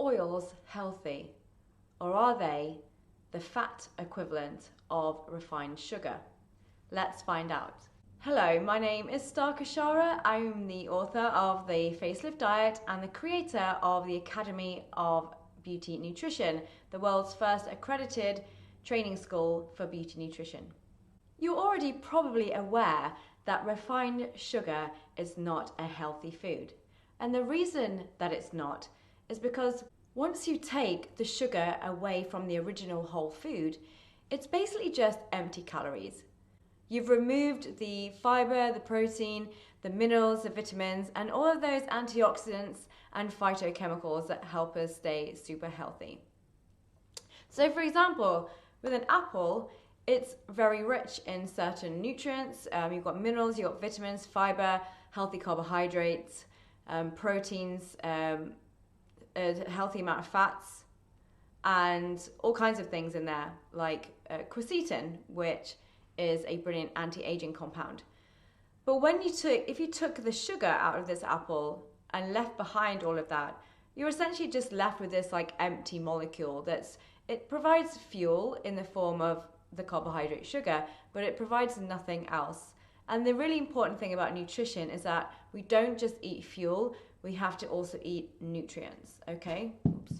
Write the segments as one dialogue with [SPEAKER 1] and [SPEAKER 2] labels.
[SPEAKER 1] oils healthy, or are they the fat equivalent of refined sugar? Let's find out. Hello, my name is Star Kashara. I'm the author of The Facelift Diet and the creator of the Academy of Beauty Nutrition, the world's first accredited training school for beauty nutrition. You're already probably aware that refined sugar is not a healthy food. And the reason that it's not is because once you take the sugar away from the original whole food, it's basically just empty calories. You've removed the fiber, the protein, the minerals, the vitamins, and all of those antioxidants and phytochemicals that help us stay super healthy. So for example, with an apple, it's very rich in certain nutrients. You've got minerals, you've got vitamins, fiber, healthy carbohydrates, proteins, a healthy amount of fats, and all kinds of things in there, like quercetin, which is a brilliant anti-aging compound. But if you took the sugar out of this apple and left behind all of that, you're essentially just left with this like empty molecule it provides fuel in the form of the carbohydrate sugar, but it provides nothing else. And the really important thing about nutrition is that we don't just eat fuel, we have to also eat nutrients, okay? Oops.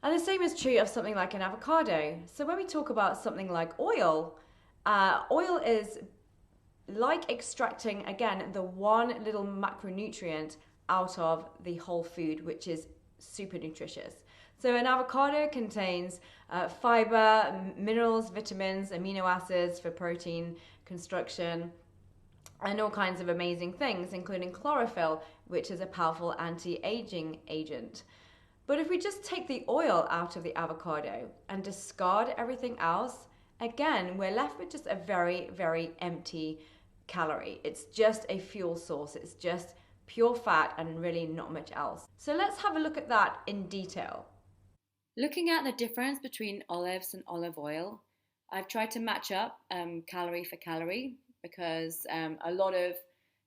[SPEAKER 1] And the same is true of something like an avocado. So when we talk about something like oil, oil is like extracting, again, the one little macronutrient out of the whole food, which is super nutritious. So an avocado contains fiber, minerals, vitamins, amino acids for protein construction, and all kinds of amazing things, including chlorophyll, which is a powerful anti-aging agent. But if we just take the oil out of the avocado and discard everything else, again, we're left with just a very, very empty calorie. It's just a fuel source. It's just pure fat and really not much else. So let's have a look at that in detail. Looking at the difference between olives and olive oil, I've tried to match up calorie for calorie because a lot of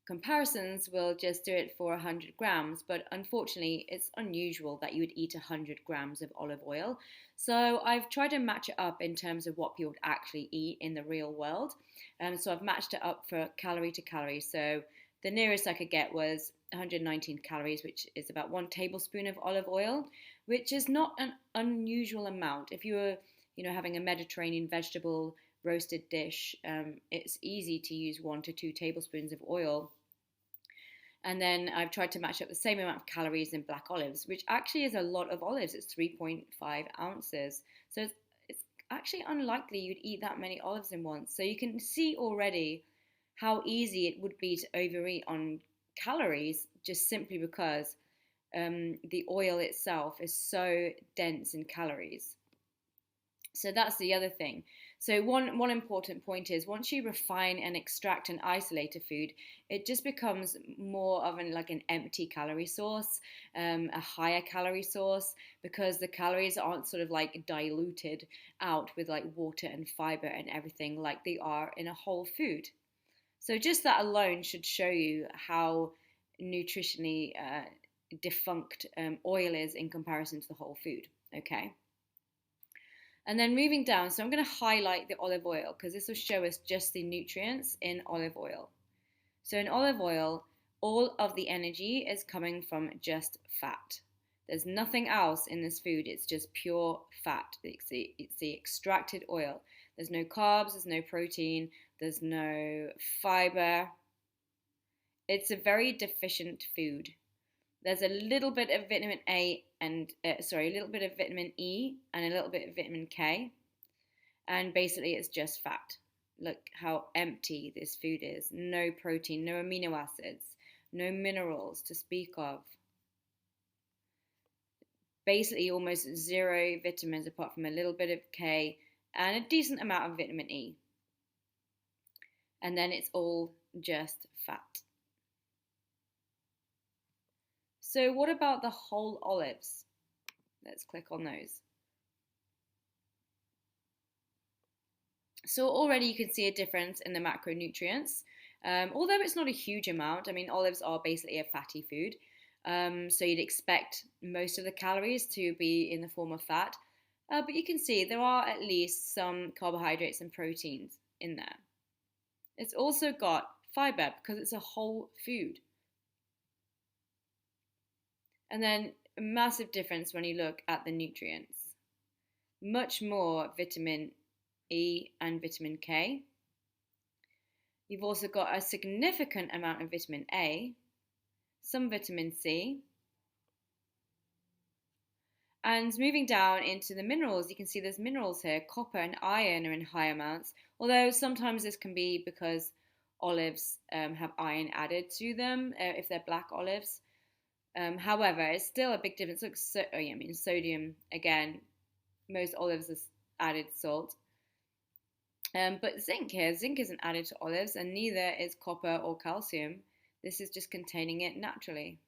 [SPEAKER 1] comparisons will just do it for 100 grams, but unfortunately it's unusual that you would eat 100 grams of olive oil. So I've tried to match it up in terms of what people would actually eat in the real world. So I've matched it up for calorie to calorie. So the nearest I could get was 119 calories, which is about 1 tablespoon of olive oil, which is not an unusual amount. If you were, having a Mediterranean vegetable roasted dish, it's easy to use 1 to 2 tablespoons of oil. And then I've tried to match up the same amount of calories in black olives, which actually is a lot of olives. It's 3.5 ounces. So it's actually unlikely you'd eat that many olives in once. So you can see already how easy it would be to overeat on calories just simply because the oil itself is so dense in calories. So that's the other thing. So one important point is once you refine and extract and isolate a food, it just becomes more of an empty calorie source, a higher calorie source, because the calories aren't sort of like diluted out with like water and fiber and everything like they are in a whole food. So just that alone should show you how nutritionally defunct oil is in comparison to the whole food, okay? And then moving down, so I'm going to highlight the olive oil because this will show us just the nutrients in olive oil. So in olive oil, all of the energy is coming from just fat. There's nothing else in this food, it's just pure fat. It's the extracted oil. There's no carbs, there's no protein, there's no fiber. It's a very deficient food. There's a little bit of vitamin A and a little bit of vitamin E and a little bit of vitamin K, and basically it's just fat. Look how empty this food is. No protein, no amino acids, no minerals to speak of. Basically almost zero vitamins apart from a little bit of K and a decent amount of vitamin E. And then it's all just fat. So what about the whole olives? Let's click on those. So already you can see a difference in the macronutrients, although it's not a huge amount. I mean, olives are basically a fatty food. So you'd expect most of the calories to be in the form of fat. But you can see there are at least some carbohydrates and proteins in there. It's also got fiber because it's a whole food. And then a massive difference when you look at the nutrients. Much more vitamin E and vitamin K. You've also got a significant amount of vitamin A, some vitamin C. And moving down into the minerals, you can see there's minerals here. Copper and iron are in high amounts, although sometimes this can be because olives have iron added to them if they're black olives. However, it's still a big difference. Look, sodium, again, most olives are added salt. But zinc isn't added to olives, and neither is copper or calcium. This is just containing it naturally.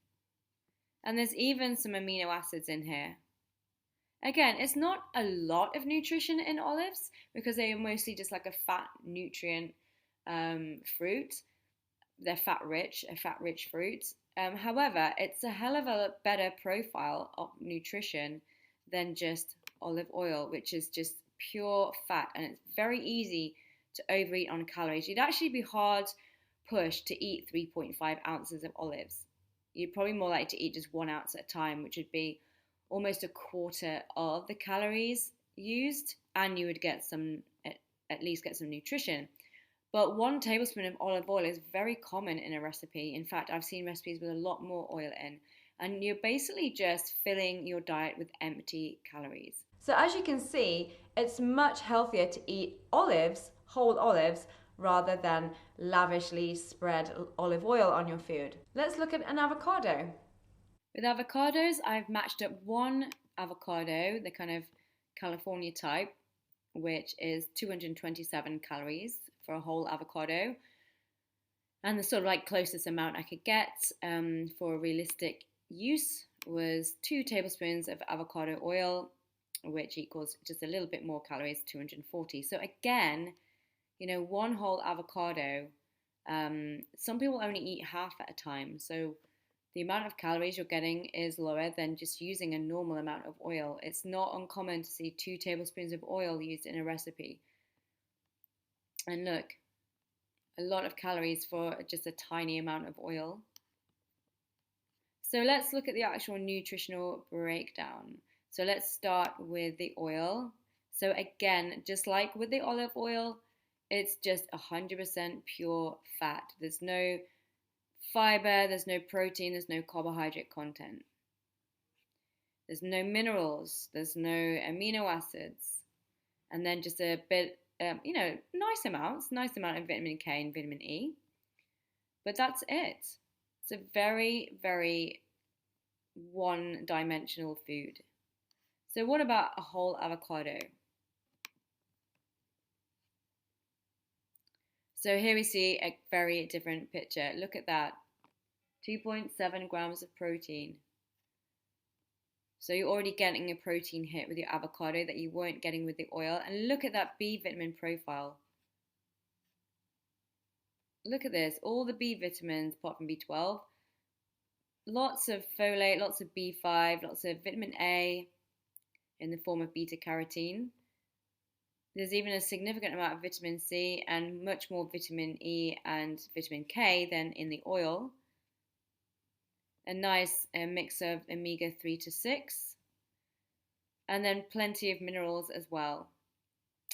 [SPEAKER 1] And there's even some amino acids in here. Again, it's not a lot of nutrition in olives because they are mostly just like a fat nutrient fruit. They're a fat-rich fruit. However, it's a hell of a better profile of nutrition than just olive oil, which is just pure fat, and it's very easy to overeat on calories. You'd actually be hard pushed to eat 3.5 ounces of olives. You're probably more likely to eat just 1 ounce at a time, which would be almost a quarter of the calories used, and you would get at least get some nutrition. But 1 tablespoon of olive oil is very common in a recipe. In fact, I've seen recipes with a lot more oil in, and you're basically just filling your diet with empty calories. So as you can see, it's much healthier to eat olives, whole olives, rather than lavishly spread olive oil on your food. Let's look at an avocado. With avocados, I've matched up 1 avocado, the kind of California type, which is 227 calories for a whole avocado. And the sort of like closest amount I could get for realistic use was 2 tablespoons of avocado oil, which equals just a little bit more calories, 240. So again, 1 whole avocado, some people only eat half at a time. So the amount of calories you're getting is lower than just using a normal amount of oil. It's not uncommon to see 2 tablespoons of oil used in a recipe. And look, a lot of calories for just a tiny amount of oil. So let's look at the actual nutritional breakdown. So let's start with the oil. So again, just like with the olive oil, it's just 100% pure fat. There's no fiber, there's no protein, there's no carbohydrate content. There's no minerals, there's no amino acids, and then just a bit, nice amount of vitamin K and vitamin E. But that's it. It's a very, very one-dimensional food. So what about a whole avocado? So here we see a very different picture. Look at that. 2.7 grams of protein. So you're already getting a protein hit with your avocado that you weren't getting with the oil. And look at that B vitamin profile. Look at this. All the B vitamins apart from B12. Lots of folate, lots of B5, lots of vitamin A in the form of beta carotene. There's even a significant amount of vitamin C and much more vitamin E and vitamin K than in the oil. A nice mix of omega-3 to 6. And then plenty of minerals as well,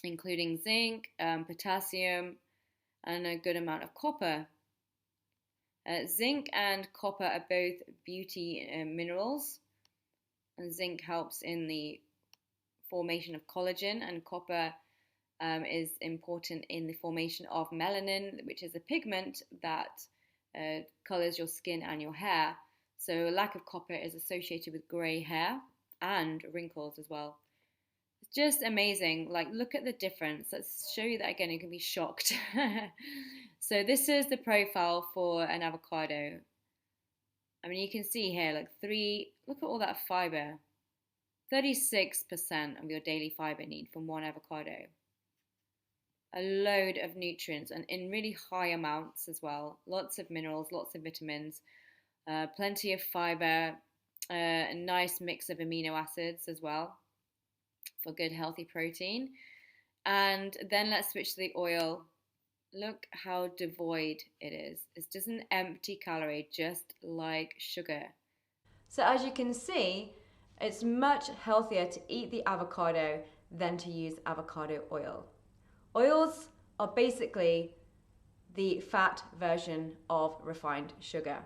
[SPEAKER 1] including zinc, potassium, and a good amount of copper. Zinc and copper are both beauty minerals. And zinc helps in the formation of collagen, and copper is important in the formation of melanin, which is a pigment that colors your skin and your hair. So a lack of copper is associated with grey hair and wrinkles as well. It's just amazing. Like, look at the difference. Let's show you that again. You can be shocked. So this is the profile for an avocado. I mean, you can see here, like look at all that fiber. 36% of your daily fiber need from 1 avocado. A load of nutrients and in really high amounts as well. Lots of minerals, lots of vitamins. plenty of fiber, a nice mix of amino acids as well for good healthy protein. And then let's switch to the oil. Look how devoid it is. It's just an empty calorie, just like sugar. So as you can see, it's much healthier to eat the avocado than to use avocado oil. Oils are basically the fat version of refined sugar.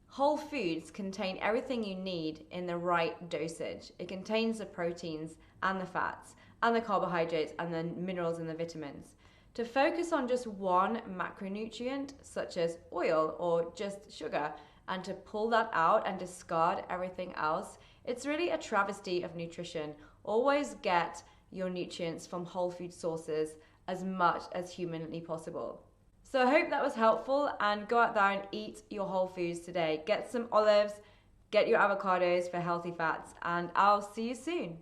[SPEAKER 1] Whole foods contain everything you need in the right dosage. It contains the proteins and the fats and the carbohydrates and the minerals and the vitamins. To focus on just one macronutrient, such as oil or just sugar, and to pull that out and discard everything else, it's really a travesty of nutrition. Always get your nutrients from whole food sources as much as humanly possible. So I hope that was helpful, and go out there and eat your whole foods today. Get some olives, get your avocados for healthy fats, and I'll see you soon.